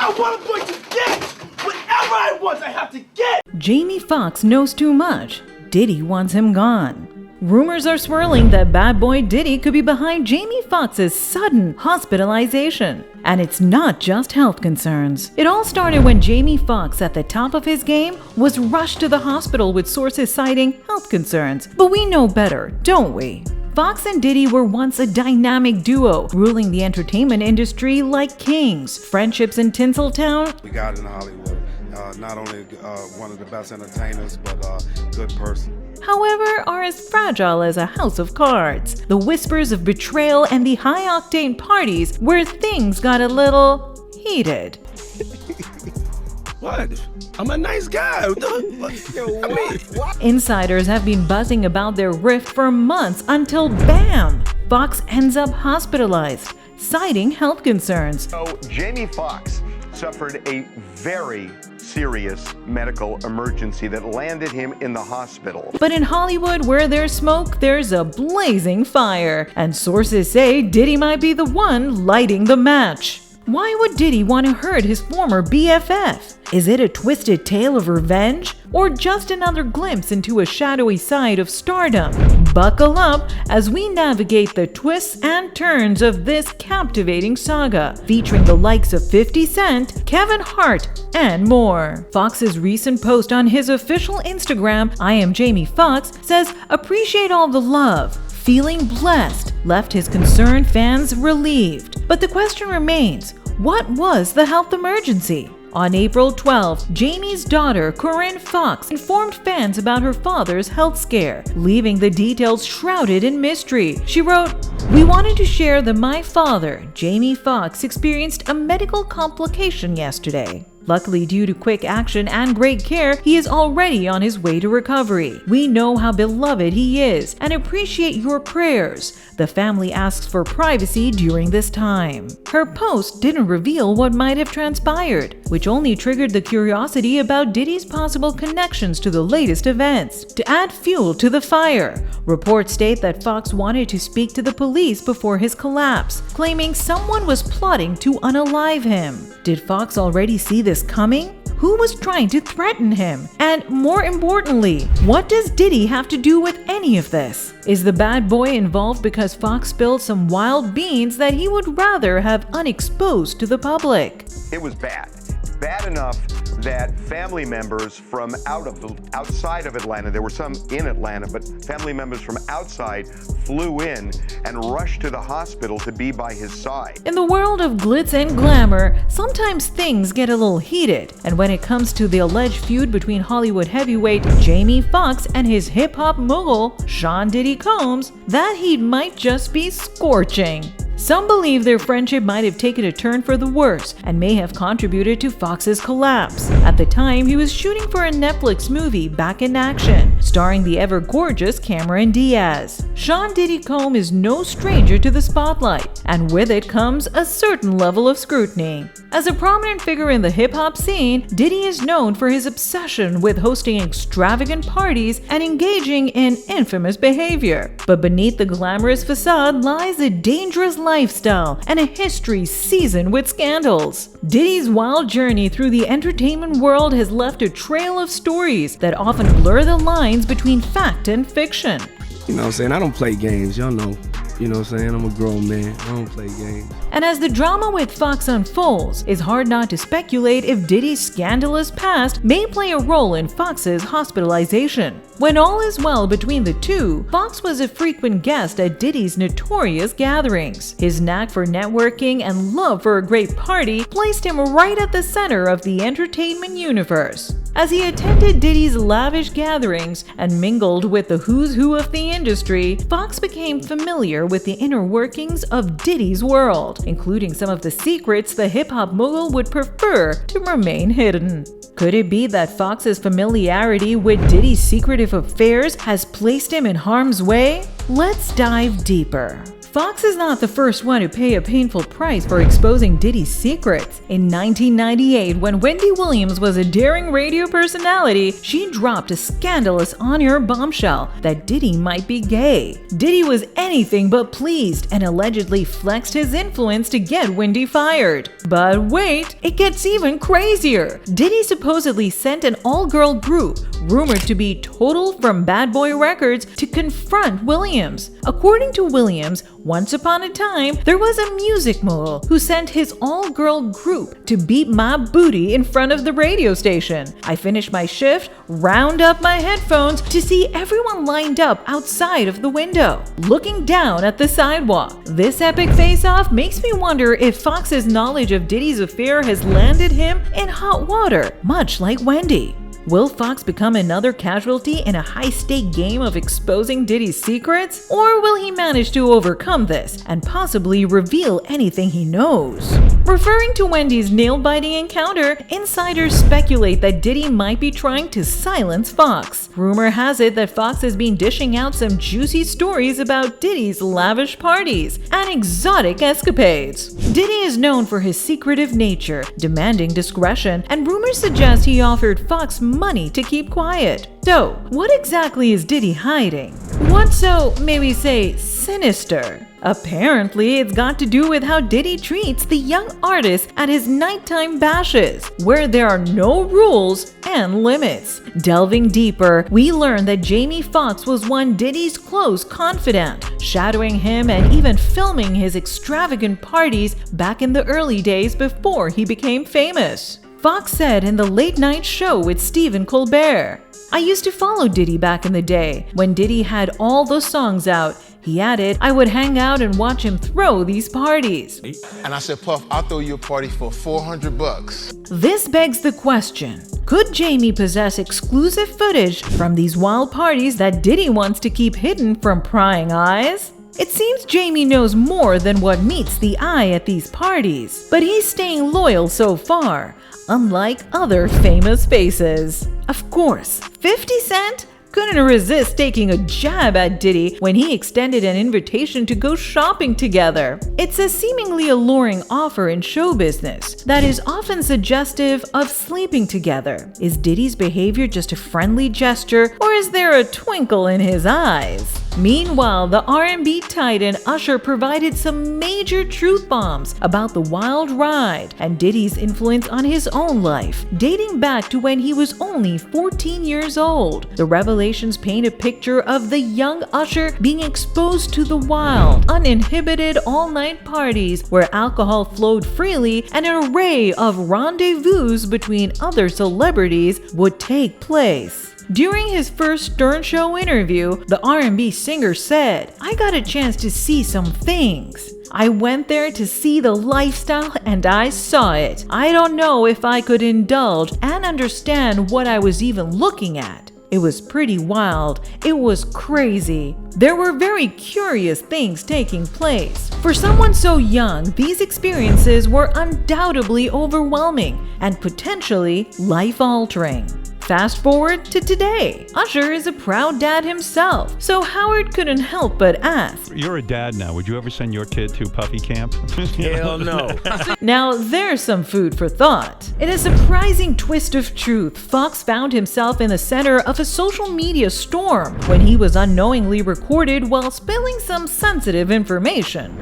I want, I'm going to get whatever I want, I have to get. Jamie Foxx knows too much. Diddy wants him gone. Rumors are swirling that Bad Boy Diddy could be behind Jamie Foxx's sudden hospitalization. And it's not just health concerns. It all started when Jamie Foxx, at the top of his game, was rushed to the hospital with sources citing health concerns. But we know better, don't we? Foxx and Diddy were once a dynamic duo, ruling the entertainment industry like kings. Friendships in Tinseltown. We got in Hollywood. Not only one of the best entertainers, but a good person. However, are as fragile as a house of cards. The whispers of betrayal and the high-octane parties where things got a little heated. What? I'm a nice guy. Insiders have been buzzing about their rift for months until bam! Foxx ends up hospitalized, citing health concerns. So Jamie Foxx suffered a very serious medical emergency that landed him in the hospital. But in Hollywood, where there's smoke, there's a blazing fire. And sources say Diddy might be the one lighting the match. Why would Diddy want to hurt his former BFF? Is it a twisted tale of revenge? Or just another glimpse into a shadowy side of stardom? Buckle up as we navigate the twists and turns of this captivating saga, featuring the likes of 50 Cent, Kevin Hart, and more. Foxx's recent post on his official Instagram, I am Jamie Foxx, says, "Appreciate all the love. Feeling blessed," left his concerned fans relieved. But the question remains, what was the health emergency? On April 12th, Jamie's daughter, Corinne Foxx, informed fans about her father's health scare, leaving the details shrouded in mystery. She wrote, "We wanted to share that my father, Jamie Foxx, experienced a medical complication yesterday. Luckily, due to quick action and great care, he is already on his way to recovery. We know how beloved he is and appreciate your prayers. The family asks for privacy during this time." Her post didn't reveal what might have transpired, which only triggered the curiosity about Diddy's possible connections to the latest events. To add fuel to the fire, reports state that Foxx wanted to speak to the police before his collapse, claiming someone was plotting to unalive him. Did Foxx already see this coming? Who was trying to threaten him? And more importantly, what does Diddy have to do with any of this? Is the bad boy involved because Foxx spilled some wild beans that he would rather have unexposed to the public? It was bad. Bad enough that family members from outside of Atlanta, there were some in Atlanta, but family members from outside flew in and rushed to the hospital to be by his side. In the world of glitz and glamour, sometimes things get a little heated. And when it comes to the alleged feud between Hollywood heavyweight Jamie Foxx and his hip-hop mogul Sean Diddy Combs, that heat might just be scorching. Some believe their friendship might have taken a turn for the worse and may have contributed to Foxx's collapse. At the time, he was shooting for a Netflix movie, Back in Action, starring the ever-gorgeous Cameron Diaz. Sean Diddy Combs is no stranger to the spotlight, and with it comes a certain level of scrutiny. As a prominent figure in the hip-hop scene, Diddy is known for his obsession with hosting extravagant parties and engaging in infamous behavior. But beneath the glamorous facade lies a dangerous lifestyle and a history seasoned with scandals. Diddy's wild journey through the entertainment world has left a trail of stories that often blur the lines between fact and fiction. You know what I'm saying? I don't play games, y'all know. You know what I'm saying? I'm a grown man. I don't play games. And as the drama with Foxx unfolds, it's hard not to speculate if Diddy's scandalous past may play a role in Foxx's hospitalization. When all is well between the two, Foxx was a frequent guest at Diddy's notorious gatherings. His knack for networking and love for a great party placed him right at the center of the entertainment universe. As he attended Diddy's lavish gatherings and mingled with the who's who of the industry, Foxx became familiar with the inner workings of Diddy's world, including some of the secrets the hip-hop mogul would prefer to remain hidden. Could it be that Foxx's familiarity with Diddy's secretive affairs has placed him in harm's way? Let's dive deeper. Foxx is not the first one to pay a painful price for exposing Diddy's secrets. In 1998, when Wendy Williams was a daring radio personality, she dropped a scandalous on-air bombshell that Diddy might be gay. Diddy was anything but pleased and allegedly flexed his influence to get Wendy fired. But wait, it gets even crazier. Diddy supposedly sent an all-girl group, rumored to be Total from Bad Boy Records, to confront Williams. According to Williams, once upon a time, there was a music mogul who sent his all-girl group to beat my booty in front of the radio station. I finished my shift, round up my headphones to see everyone lined up outside of the window, looking down at the sidewalk. This epic face-off makes me wonder if Foxx's knowledge of Diddy's affair has landed him in hot water, much like Wendy. Will Foxx become another casualty in a high-stake game of exposing Diddy's secrets? Or will he manage to overcome this and possibly reveal anything he knows? Referring to Wendy's nail-biting encounter, insiders speculate that Diddy might be trying to silence Foxx. Rumor has it that Foxx has been dishing out some juicy stories about Diddy's lavish parties and exotic escapades. Diddy is known for his secretive nature, demanding discretion, and rumors suggest he offered Foxx money to keep quiet. So, what exactly is Diddy hiding? What's so, may we say, sinister? Apparently, it's got to do with how Diddy treats the young artists at his nighttime bashes, where there are no rules and limits. Delving deeper, we learn that Jamie Foxx was one Diddy's close confidant, shadowing him and even filming his extravagant parties back in the early days before he became famous. Foxx said in the late night show with Stephen Colbert, "I used to follow Diddy back in the day, when Diddy had all those songs out. He added, I would hang out and watch him throw these parties." And I said, Puff, I'll throw you a party for $400. This begs the question, could Jamie possess exclusive footage from these wild parties that Diddy wants to keep hidden from prying eyes? It seems Jamie knows more than what meets the eye at these parties, but he's staying loyal so far, unlike other famous faces. Of course, 50 Cent couldn't resist taking a jab at Diddy when he extended an invitation to go shopping together. It's a seemingly alluring offer in show business that is often suggestive of sleeping together. Is Diddy's behavior just a friendly gesture, or is there a twinkle in his eyes? Meanwhile, the R&B titan Usher provided some major truth bombs about the wild ride and Diddy's influence on his own life, dating back to when he was only 14 years old. The revelations paint a picture of the young Usher being exposed to the wild, uninhibited all-night parties where alcohol flowed freely and an array of rendezvous between other celebrities would take place. During his first Stern Show interview, the R&B singer said, "I got a chance to see some things. I went there to see the lifestyle and I saw it. I don't know if I could indulge and understand what I was even looking at. It was pretty wild. It was crazy. There were very curious things taking place. For someone so young, these experiences were undoubtedly overwhelming and potentially life-altering." Fast forward to today. Usher is a proud dad himself, so Howard couldn't help but ask, You're a dad now. Would you ever send your kid to puffy camp? Hell no. Now there's some food for thought. In a surprising twist of truth, Foxx found himself in the center of a social media storm when he was unknowingly recorded while spilling some sensitive information.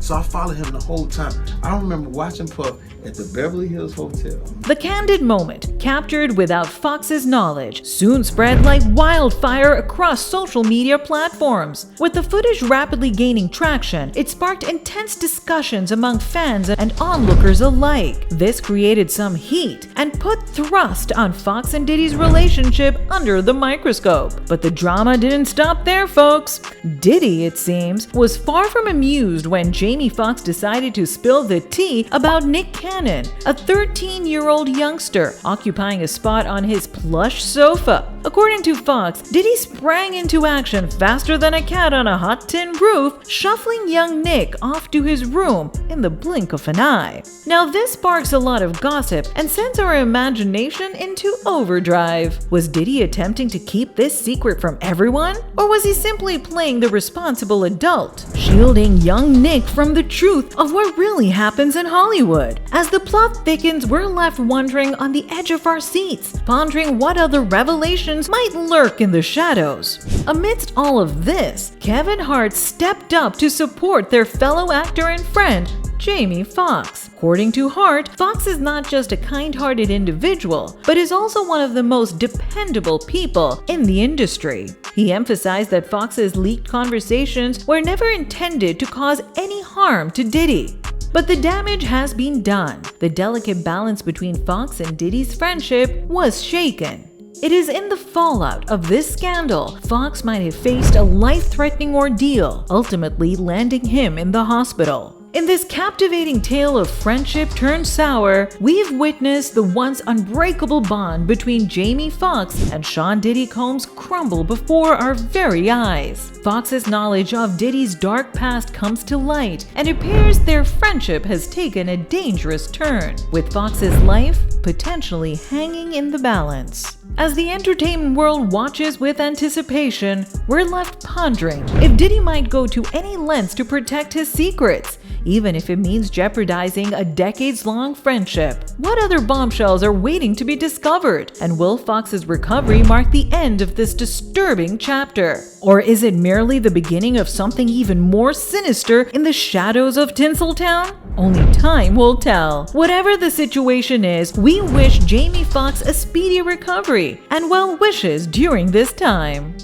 So I followed him the whole time. I remember watching Puff at the Beverly Hills Hotel. The candid moment, captured without Foxx's knowledge, soon spread like wildfire across social media platforms. With the footage rapidly gaining traction, it sparked intense discussions among fans and onlookers alike. This created some heat and put thrust on Foxx and Diddy's relationship under the microscope. But the drama didn't stop there, folks. Diddy, it seems, was far from amused when Jamie Foxx decided to spill the tea about Nick Cannon, a 13-year-old youngster occupying a spot on his plush sofa. According to Fox, Diddy sprang into action faster than a cat on a hot tin roof, shuffling young Nick off to his room in the blink of an eye. Now this sparks a lot of gossip and sends our imagination into overdrive. Was Diddy attempting to keep this secret from everyone? Or was he simply playing the responsible adult, shielding young Nick from the truth of what really happens in Hollywood? As the plot thickens, we're left wondering on the edge of our seats, pondering what other revelations might lurk in the shadows. Amidst all of this, Kevin Hart stepped up to support their fellow actor and friend, Jamie Foxx. According to Hart, Foxx is not just a kind-hearted individual, but is also one of the most dependable people in the industry. He emphasized that Foxx's leaked conversations were never intended to cause any harm to Diddy. But the damage has been done. The delicate balance between Foxx and Diddy's friendship was shaken. It is in the fallout of this scandal, Foxx might have faced a life-threatening ordeal, ultimately landing him in the hospital. In this captivating tale of friendship turned sour, we've witnessed the once unbreakable bond between Jamie Foxx and Sean Diddy Combs crumble before our very eyes. Foxx's knowledge of Diddy's dark past comes to light, and it appears their friendship has taken a dangerous turn, with Foxx's life potentially hanging in the balance. As the entertainment world watches with anticipation, we're left pondering if Diddy might go to any lengths to protect his secrets, even if it means jeopardizing a decades-long friendship. What other bombshells are waiting to be discovered? And will Foxx's recovery mark the end of this disturbing chapter? Or is it merely the beginning of something even more sinister in the shadows of Tinseltown? Only time will tell. Whatever the situation is, we wish Jamie Foxx a speedy recovery and well wishes during this time.